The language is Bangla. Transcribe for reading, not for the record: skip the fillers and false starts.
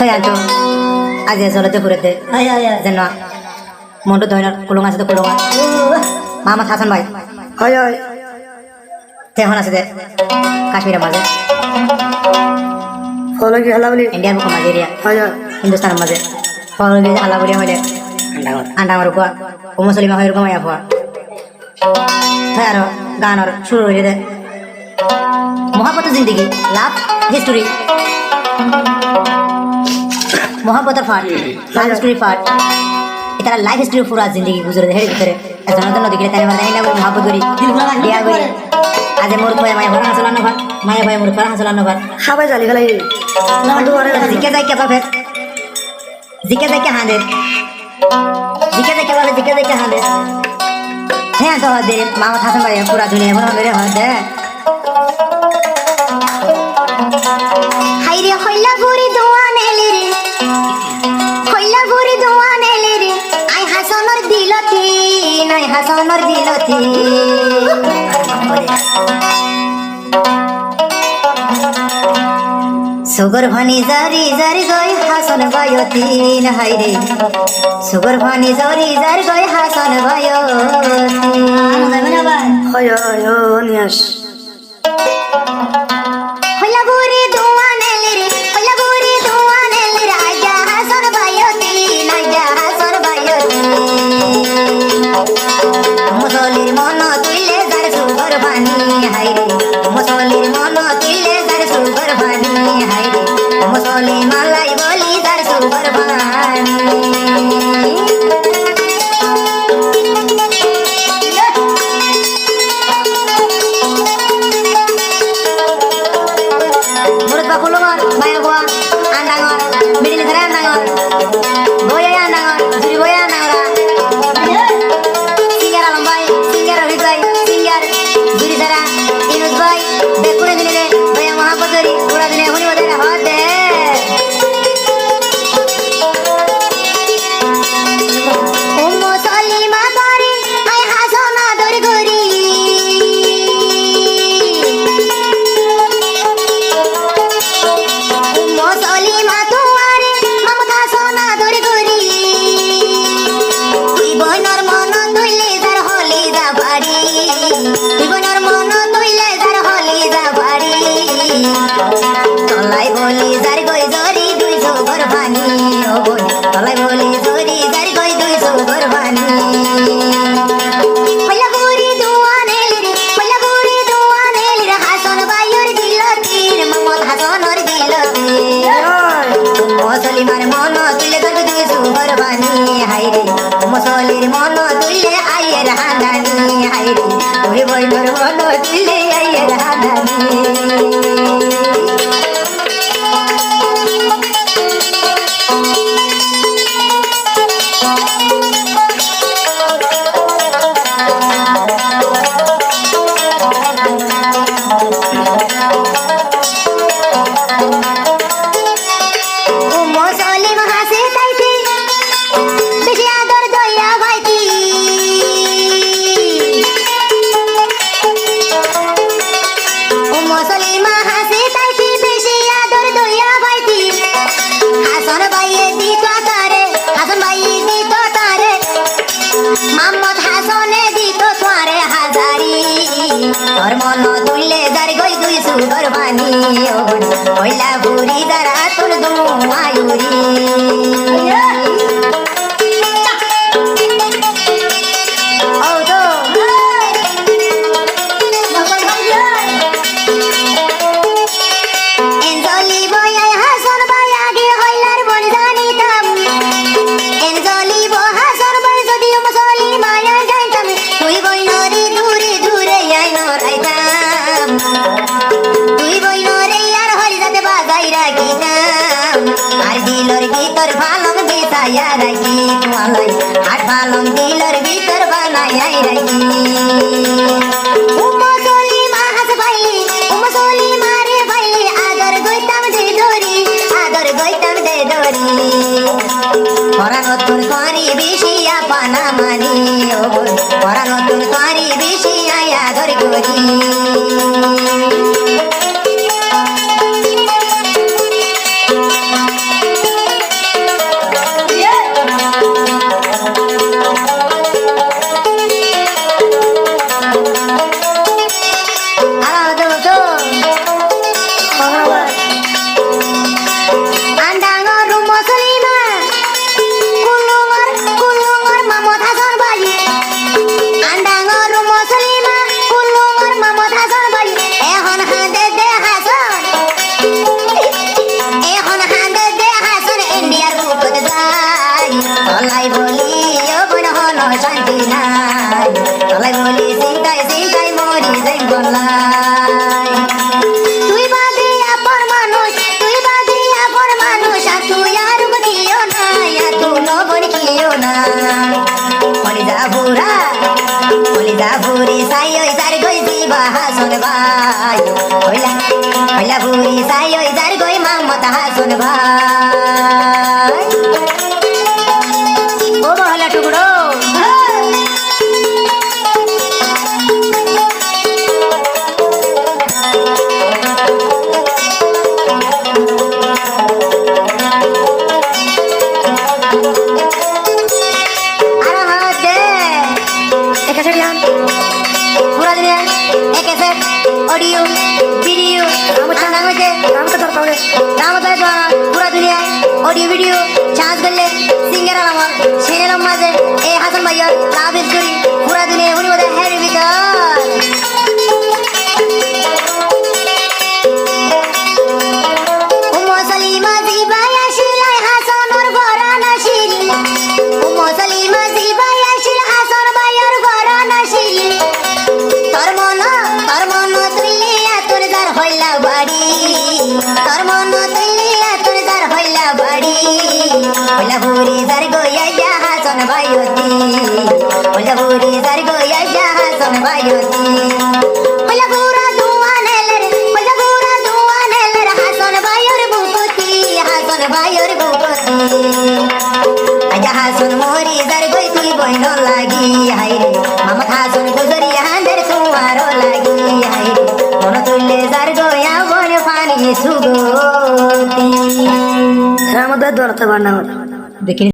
থৈ আনতো আজি জলতে ফুরেতে যেন মন্টু ধইনার কুলুং আছে তো কুলুং মোহাম্মদ হাসান ভাই হয় হয় তেহন আছে দে কাশ্মীরের মাঝে ফলো কি হালা বলি ইন্ডিয়ার বুক মাঝে এরিয়া হয় হয় হিন্দুস্তানের মাঝে ফল বি হালা বলিয়া হইলে আন্ডাঙর উপর ও মুসলিমা হয়ে এরকম আয়া তাই আর গানর শুরু হয়ে দে মোহাম্মত জিন্দগি লাভ হিস্টোরি মোহাম্মতের পার্ট লাভ হিস্টোরি পার্ট এটা লাইফ হিস্টোরি পুরা জিন্দগি গুজরে হেড়ে ভিতরে জনতন নদী তাই মানে তাই না মোহাম্মত করি বিয়া করি আজ মোর ভয় মায়া ভরা হাসলানো ভাত মায়া ভয় মোর ভরা হাসলানো ভাত খাবাই জালি ফেলাই লাডু আরে জিকে যাই কে বাপে জিকে যাই কে হাঁদে জিকে যাই কে বাপে জিকে যাই কে হাঁদে হ্যাঁ তো দে মামা হাসান ভাই পুরা দুনিয়া মনে হলে হয় দে হাইরে হইলা বুড়ি দোয়া নেলি রে হইলা বুড়ি দোয়া নেলি রে আই হাসনর দিলতি নাই হাসানোর দিলতি সুগর ভানি জারি জারি গই হাসন বায়তিন হাইরে সুগর ভানি জারি জারি গই হাসন বায়তিন হয় হয় ও নিয়াস হইলা বুড়ি দোয়া নেলি রে হইলা বুড়ি দোয়া নেলি রে আইয়া হাসন বায়তি নাইয়া হাসন বায়তি মুসলির মন তুইলে যার সুগর ভানি হাইরে মুসলির মন তুইলে যার সুগর ভানি হাইরে মুসলি মালাই বলি যার সুগর ভানি মুরত বা কুলুঙর মায়া বুয়া আন্ডাঙর বিড়িনি ধরে আন্ডাঙর বইয়া আন্ডাঙর জুরি বইয়া আন্ডাঙরা সিঙ্গার আলম ভাই সিঙ্গার রহিত ভাই সিঙ্গার জুরি ধরা ইনুস ভাই বেকুড়ে দিলে রে ভাইয়া মহাপতরি পুরা দিনে হুনি ওদের হাত দে ও মুসলিমা করে আই হাসন আদর করি মুসলিমা তোমারে মমতা সোনা আদর করি তুই বনর মন তুইলে যার হলি যা বাড়ি তুই বনর মন তুইলে যার হলি যা বাড়ি তলাই বলি যার গই জরি দুই সুগর ভানি ও বই তলাই বলি জরি যার গই দুই সুগর ভানি হইলা বুড়ি দোয়া নেলি রে হইলা বুড়ি দোয়া নেলি রে হাসন ভাইয়ের দিলতি মোহাম্মদ হাসানোর দিলতি মুসলিমার মন তুইলে যার গই দুই সুগর ভানি হাইরে মুসলির মন তুইলে আইয়ের হাঁদানি হাইরে তুই বইনর মন তুইলে আইয়ের হাঁদানি ও মুসলিম হাসে তাইতে বেশি আদর দইয়া ভাইতি ও মুসলিমা হাসে তাইতে বেশি আদর দইয়া ভাইতি হাসন ভাইয়ে দিত তারে হাসন ভাইয়ে দিত তারে মোহাম্মদ হাসনে দিত তোরে হাজারি তোর মন তুইলে যার গই দুই সুগর ভানি ও কইলা বুড়ি যারা তোর দুমায়ুরি ও তো এনজলি বয়াই হাসন ভাই আগে হইলার বন জানিতাম এনজলি বো হাসন ভাই যদিও মুসলিমায়া যাইতাম তুই বইনরি দূরে দূরে আইনর আইতাম তুই বইনরে আর হরি যাতে বাজাই রাখিতাম আর দিলর ভিতর ভালং বিছায়া রাখি তোমালই আর ভালং দিলর ভিতর বানাই রাখি ও মুসলিমা হাস ভাইলি ও মুসলিমা রে ভাইলি আদর গইতাম যে ধরি আদর গইতাম দে দরি পরা নতুন তোয়ারি বেশি আপানা মানি ও পরা নতুন তোয়ারি বেশি আদর করি পয়লা ভুরি সাই ওই যার গই মামত হাসন ভাই ও মহলা টুকরো ऑडियो वीडियो पूरा दुनिया ऑडियो वीडियो चांस कर ले सिंगर आलामा शेर माजे ए हासन भाई लाभ स्टोरी पूरा दुनिया उनी बोले हैरी विकास उम्मो सलीमा जीबा याशिलाई हासन और गोरा नशील उम्मो सलीमा जीबा याशिल हासन भाई और गोरा नशील তোর মন তুলিয়া তোর যার হইলা বাড়ি তোর মন তুলিয়া তোর যার হইলা বাড়ি হইলা ভুরি যার গইয়া হাসন ভাইয়তি হইলা ভুরি যার গইয়া হাসন ভাইয়তি হইলা পুরা দুয়ানেলের হাসন ভাইয়র বুকতি হাসন ভাইয়র বুকতি আজা হাসন মোরি যার গই তুই বইন লাগি হাইরে মামা হাসন গুজরি হাঁদের সুয়ারো লাগি হাইরে মন তুললে যার গয়া বন পানি সুগতি আমাদের দরতে বান্না দেখি